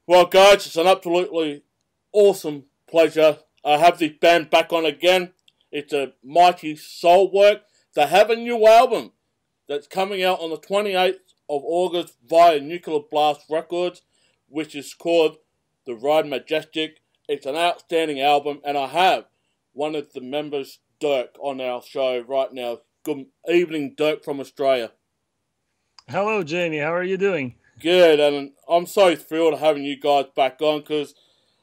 Well, guys, it's an absolutely awesome pleasure. I have this band back on again. It's a mighty Soulwork. They have a new album that's coming out on the 28th of August via Nuclear Blast Records, which is called the Ride Majestic. It's an outstanding album, and I have one of the members, Dirk, on our show right now. Good evening, Dirk from Australia. Hello, Jamie. How are you doing? Good, and I'm so thrilled having you guys back on because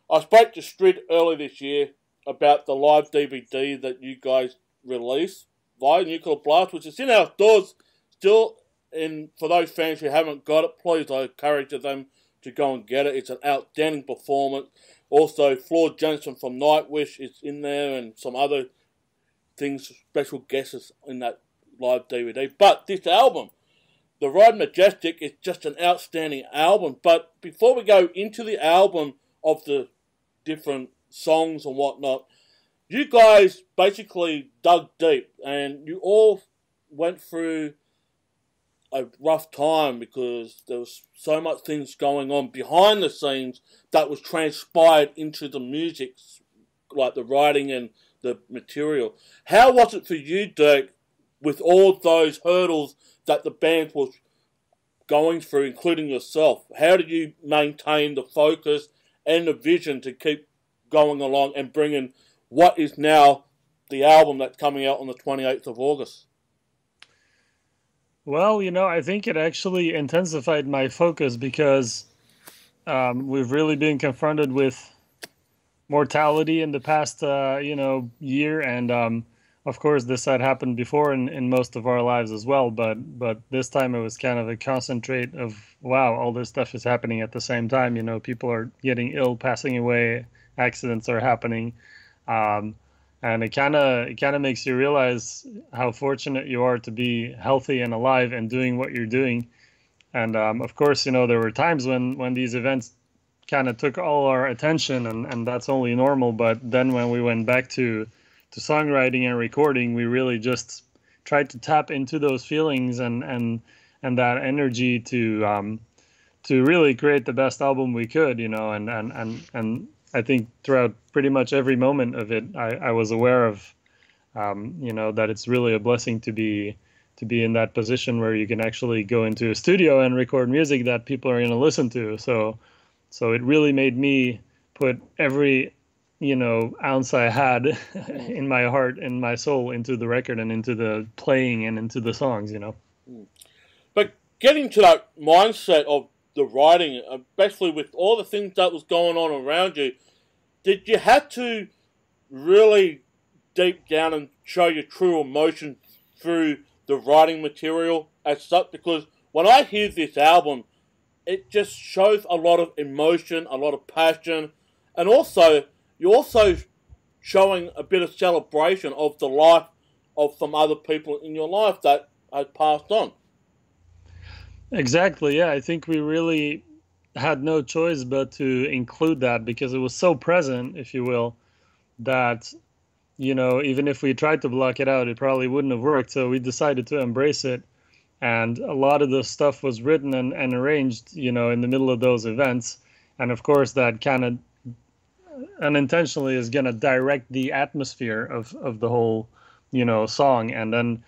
I spoke to Triffid earlier this year about the live DVD that you guys released via Nuclear Blast, which is in our stores still. And for those fans who haven't got it, please, I encourage them to go and get it. It's an outstanding performance. Also, Floyd Jensen from Nightwish is in there and some other things, special guests in that live DVD. But this album, the Ride Majestic, is just an outstanding album. But before we go into the album of the different songs and whatnot, you guys basically dug deep and you all went through a rough time because there was so much things going on behind the scenes that was transpired into the music, like the writing and the material. How was it for you, Dirk, with all those hurdles that the band was going through, including yourself? How did you maintain the focus and the vision to keep going along and bringing what is now the album that's coming out on the 28th of August? Well, I think it actually intensified my focus because we've really been confronted with mortality in the past, year. And of course, this had happened before in most of our lives as well. But this time it was kind of a concentrate of, wow, all this stuff is happening at the same time. People are getting ill, passing away, accidents are happening. And it kind of makes you realize how fortunate you are to be healthy and alive and doing what you're doing. And of course, there were times when these events kind of took all our attention, and that's only normal. But then when we went back to songwriting and recording, we really just tried to tap into those feelings and that energy to really create the best album we could, and I think throughout pretty much every moment of it, I was aware of, that it's really a blessing to be in that position where you can actually go into a studio and record music that people are going to listen to. So it really made me put every, ounce I had in my heart and my soul into the record and into the playing and into the songs, But getting to that mindset of the writing, especially with all the things that was going on around you, did you have to really deep down and show your true emotion through the writing material as such? Because when I hear this album, it just shows a lot of emotion, a lot of passion, and also you're also showing a bit of celebration of the life of some other people in your life that has passed on. Exactly, yeah. I think we really had no choice but to include that because it was so present, if you will, that, even if we tried to block it out, it probably wouldn't have worked. So we decided to embrace it. And a lot of the stuff was written and arranged, in the middle of those events. And of course, that kind of unintentionally is going to direct the atmosphere of the whole, song. And then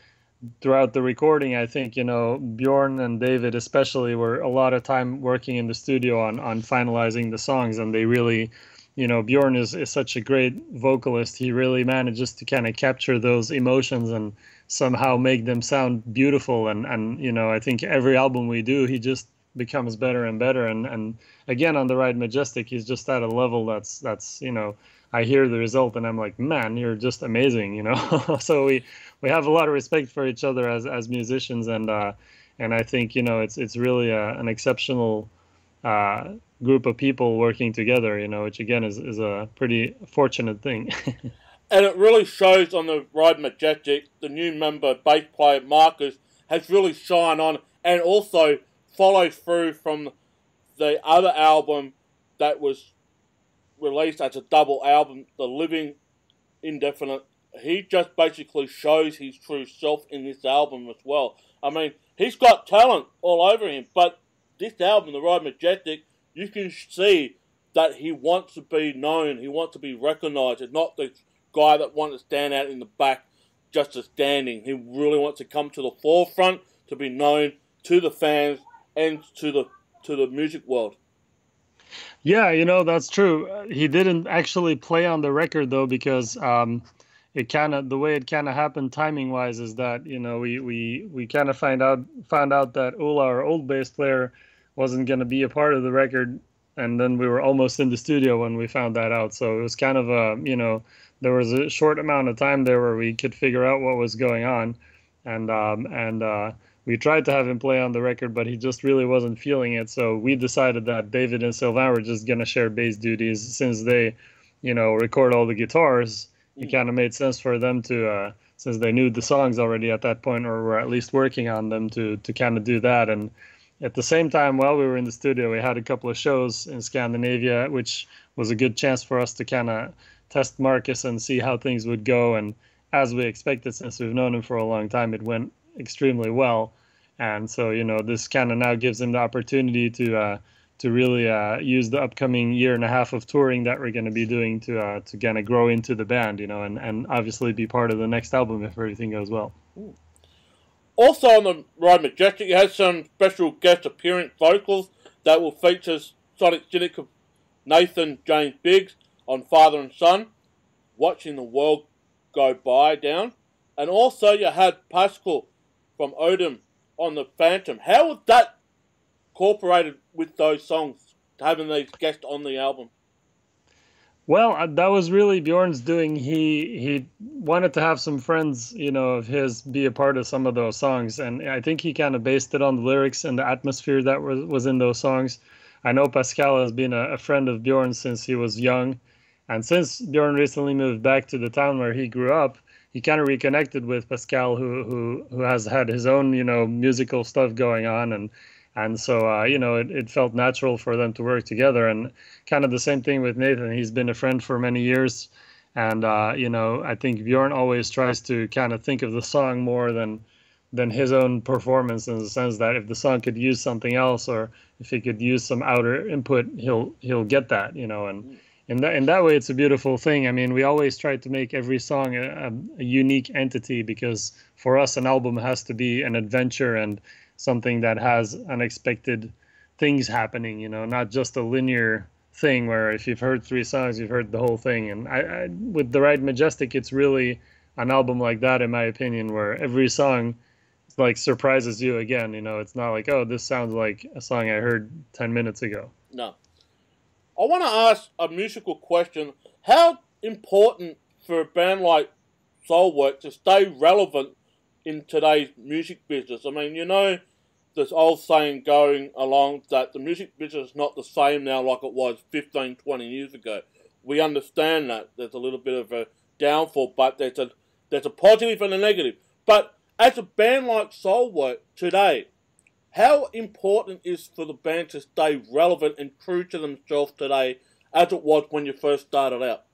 throughout the recording, I think, Bjorn and David especially were a lot of time working in the studio on finalizing the songs. And they really, Bjorn is such a great vocalist. He really manages to kind of capture those emotions and somehow make them sound beautiful. And I think every album we do, he just becomes better and better. And again, on the Ride Majestic, he's just at a level that's I hear the result and I'm like, man, you're just amazing, So we have a lot of respect for each other as musicians, and I think it's really an exceptional group of people working together, which again is a pretty fortunate thing. And it really shows on the Ride Majestic. The new member, bass player Marcus, has really shined on and also follows through from the other album that was released as a double album, The Living Indefinite. He just basically shows his true self in this album as well. I mean, he's got talent all over him, but this album, The Ride Majestic, you can see that he wants to be known, he wants to be recognised, and not the guy that wants to stand out in the back just as standing. He really wants to come to the forefront to be known to the fans and to the music world. Yeah, that's true. He didn't actually play on the record though, because the way it kind of happened timing wise is that we kind of found out that Ola, our old bass player, wasn't going to be a part of the record, and then we were almost in the studio when we found that out. So it was kind of there was a short amount of time there where we could figure out what was going on, and we tried to have him play on the record, but he just really wasn't feeling it. So we decided that David and Sylvain were just going to share bass duties since they, record all the guitars. It kind of made sense for them to, since they knew the songs already at that point, or were at least working on them, to kind of do that. And at the same time, while we were in the studio, we had a couple of shows in Scandinavia, which was a good chance for us to kind of test Marcus and see how things would go. And as we expected, since we've known him for a long time, it went extremely well. And so, this kind of now gives him the opportunity to really use the upcoming year and a half of touring that we're going to be doing to kind of grow into the band, and obviously be part of the next album if everything goes well. Also on the Ride Majestic, you had some special guest appearance vocals that will feature Sonic Cynic of Nathan James Biggs on Father and Son, Watching the World Go By Down, and also you had Pascal from Odin on the Phantom. How was that incorporated with those songs, having these guests on the album? Well, that was really Bjorn's doing. He wanted to have some friends, of his be a part of some of those songs, and I think he kind of based it on the lyrics and the atmosphere that was in those songs. I know Pascal has been a friend of Bjorn since he was young, and since Bjorn recently moved back to the town where he grew up, he kind of reconnected with Pascal, who has had his own, musical stuff going on, and so, it felt natural for them to work together. And kind of the same thing with Nathan. He's been a friend for many years. And, I think Bjorn always tries to kind of think of the song more than his own performance, in the sense that if the song could use something else, or if he could use some outer input, he'll get that, and in that way, it's a beautiful thing. I mean, we always try to make every song a unique entity, because for us, an album has to be an adventure and something that has unexpected things happening, not just a linear thing where if you've heard 3 songs, you've heard the whole thing. And I with the Ride Majestic, it's really an album like that, in my opinion, where every song like surprises you again. It's not like, oh, this sounds like a song I heard 10 minutes ago. No. I want to ask a musical question. How important for a band like Soulwork to stay relevant in today's music business? I mean, this old saying going along that the music business is not the same now like it was 15, 20 years ago. We understand that there's a little bit of a downfall, but there's a positive and a negative. But as a band like Soulwork today, how important is for the band to stay relevant and true to themselves today as it was when you first started out?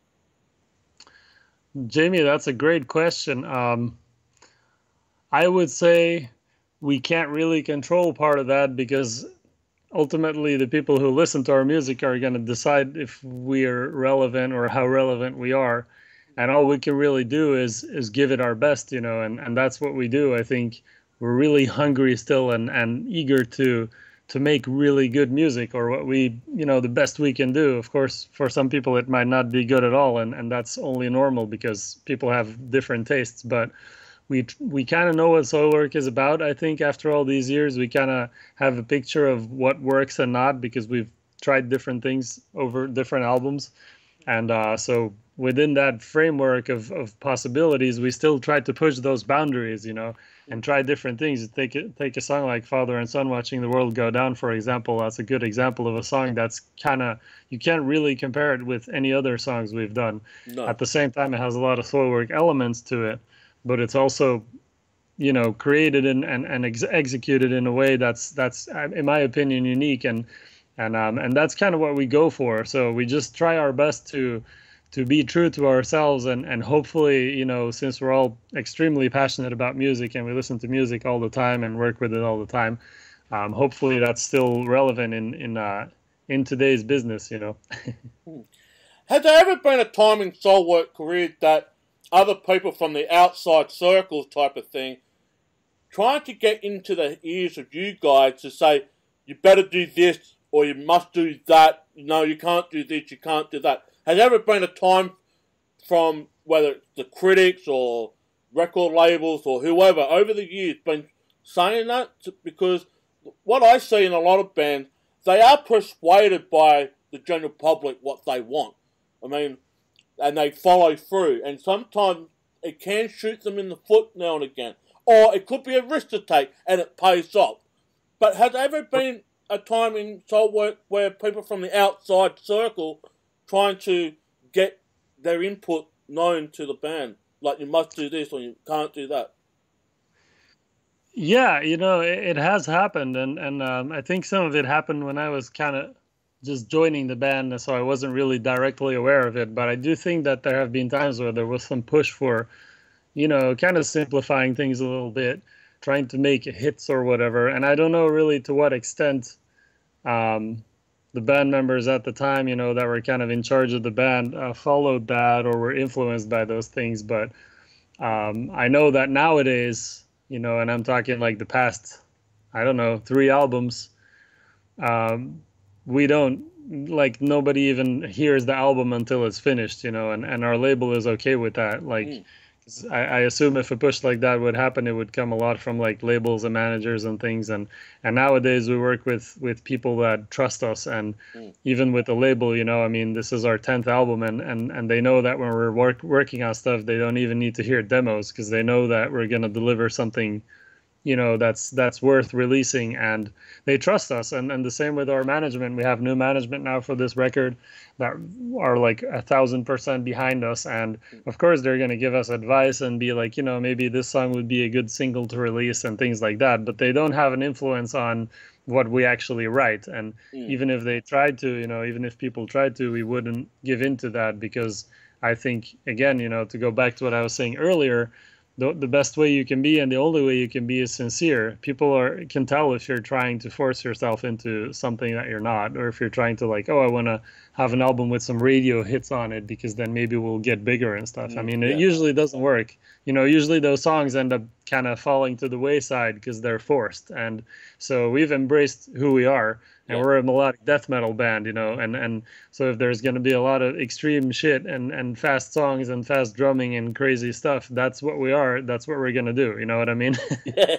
Jamie, that's a great question. I would say we can't really control part of that, because ultimately the people who listen to our music are going to decide if we are relevant or how relevant we are. And all we can really do is give it our best, and that's what we do. I think we're really hungry still and eager to make really good music, or what we, the best we can do. Of course, for some people it might not be good at all, and that's only normal because people have different tastes. But we kind of know what Soulwork is about. I think after all these years, we kind of have a picture of what works and not, because we've tried different things over different albums. And so within that framework of possibilities, we still try to push those boundaries, and try different things. Take a song like Father and Son, Watching the World Go Down, for example. That's a good example of a song that's kind of, you can't really compare it with any other songs we've done. No. At the same time, it has a lot of Soulwork elements to it, but it's also, created and executed in a way that's in my opinion unique, and that's kind of what we go for. So we just try our best to be true to ourselves, and hopefully, since we're all extremely passionate about music and we listen to music all the time and work with it all the time, hopefully that's still relevant in in today's business, you know. Has there ever been a time in Soulwork Career that other people from the outside circles type of thing trying to get into the ears of you guys to say, you better do this or you must do that, no, you can't do this, you can't do that? Has there ever been a time from whether it's the critics or record labels or whoever over the years been saying that? Because what I see in a lot of bands, they are persuaded by the general public what they want. I mean, and they follow through. And sometimes it can shoot them in the foot now and again. Or it could be a risk to take and it pays off. But has there ever been a time in Soulwork where people from the outside circle trying to get their input known to the band? Like, you must do this or you can't do that. Yeah, you know, it has happened. And I think some of it happened when I was kind of just joining the band, so I wasn't really directly aware of it. But I do think that there have been times where there was some push for, you know, kind of simplifying things a little bit, trying to make hits or whatever. And I don't know really to what extent the band members at the time, you know, that were kind of in charge of the band followed that or were influenced by those things. But I know that nowadays, you know, and I'm talking like the past, I don't know, 3 albums, we don't, like, nobody even hears the album until it's finished, you know, and our label is okay with that. Like, I assume if a push like that would happen, it would come a lot from like labels and managers and things. And nowadays we work with people that trust us. And even with the label, you know, I mean, this is our 10th album and they know that when we're working on stuff, they don't even need to hear demos because they know that we're going to deliver something, you know, that's worth releasing, and they trust us. And the same with our management. We have new management now for this record that are like 1,000% behind us, and of course they're going to give us advice and be like, you know, maybe this song would be a good single to release and things like that, but they don't have an influence on what we actually write. And even if they tried to, you know, even if people tried to, we wouldn't give in to that, because I think, again, you know, to go back to what I was saying earlier, the best way you can be and the only way you can be is sincere. People can tell if you're trying to force yourself into something that you're not, or if you're trying to like, oh, I want to have an album with some radio hits on it because then maybe we'll get bigger and stuff. I mean, it usually doesn't work. You know, usually those songs end up kind of falling to the wayside because they're forced. And so we've embraced who we are. And we're a melodic death metal band, you know, and so if there's going to be a lot of extreme shit and fast songs and fast drumming and crazy stuff, that's what we are. That's what we're going to do. You know what I mean? Yeah.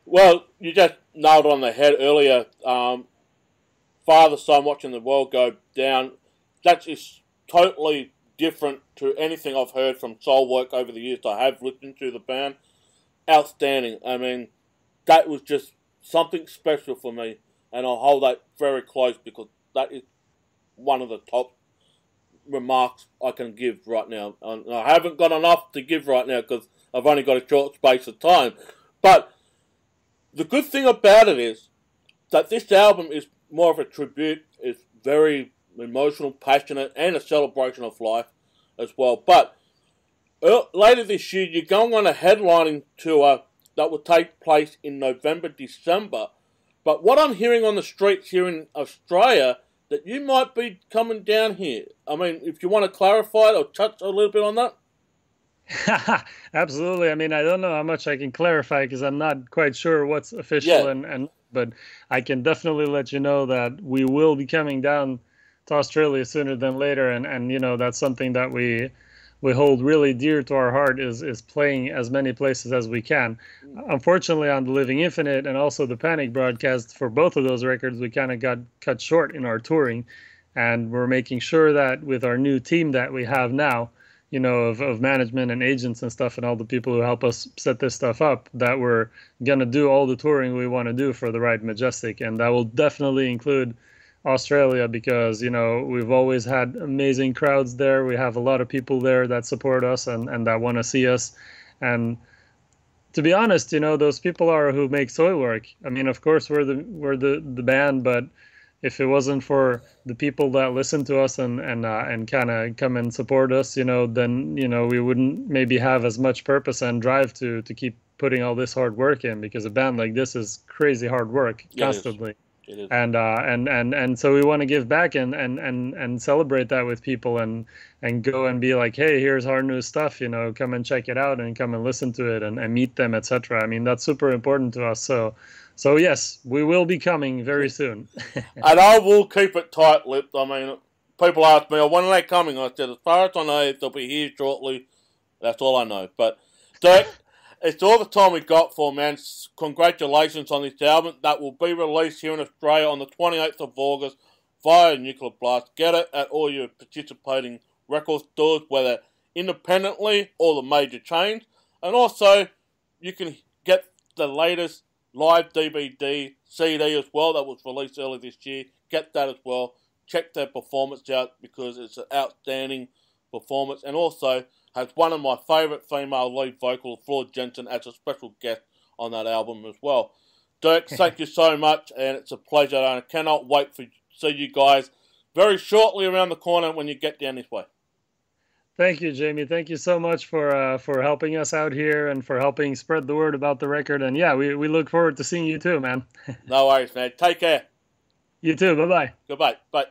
Well, you just nailed on the head earlier. Father, son, watching the world go down. That is totally different to anything I've heard from Soulwork over the years. I have listened to the band. Outstanding. I mean, that was just something special for me. And I'll hold that very close because that is one of the top remarks I can give right now. And I haven't got enough to give right now because I've only got a short space of time. But the good thing about it is that this album is more of a tribute. It's very emotional, passionate, and a celebration of life as well. But later this year, you're going on a headlining tour that will take place in November, December. But what I'm hearing on the streets here in Australia, that you might be coming down here. I mean, if you want to clarify or touch a little bit on that. Absolutely. I mean, I don't know how much I can clarify because I'm not quite sure what's official, but I can definitely let you know that we will be coming down to Australia sooner than later. And you know, that's something that we hold really dear to our heart is playing as many places as we can. Unfortunately, on the Living Infinite and also the Panic broadcast for both of those records, we kind of got cut short in our touring. And we're making sure that with our new team that we have now, you know, of management and agents and stuff and all the people who help us set this stuff up, that we're going to do all the touring we want to do for the Ride Majestic. And that will definitely include Australia because, you know, we've always had amazing crowds there. We have a lot of people there that support us and that want to see us. And to be honest, you know, those people are who make Soilwork. I mean, of course, we're the band, but if it wasn't for the people that listen to us and kind of come and support us, you know, then, you know, we wouldn't maybe have as much purpose and drive to keep putting all this hard work in, because a band like this is crazy hard work constantly. It is. And so we want to give back and celebrate that with people and go and be like, hey, here's our new stuff, you know, come and check it out and come and listen to it and meet them, etc. I mean, that's super important to us. So yes, we will be coming very soon. And I will keep it tight-lipped. I mean, people ask me, when are they coming? I said, as far as I know, they'll be here shortly. That's all I know. But, Dirk, it's all the time we got for, man. Congratulations on this album that will be released here in Australia on the 28th of August via Nuclear Blast. Get it at all your participating record stores, whether independently or the major chains. And also, you can get the latest live DVD, CD as well that was released earlier this year. Get that as well. Check their performance out because it's an outstanding performance. And also has one of my favourite female lead vocals, Flora Jensen, as a special guest on that album as well. Dirk, thank you so much, and it's a pleasure. And I cannot wait to see you guys very shortly around the corner when you get down this way. Thank you, Jamie. Thank you so much for helping us out here and for helping spread the word about the record. And yeah, we look forward to seeing you too, man. No worries, man. Take care. You too. Bye-bye. Goodbye. Bye.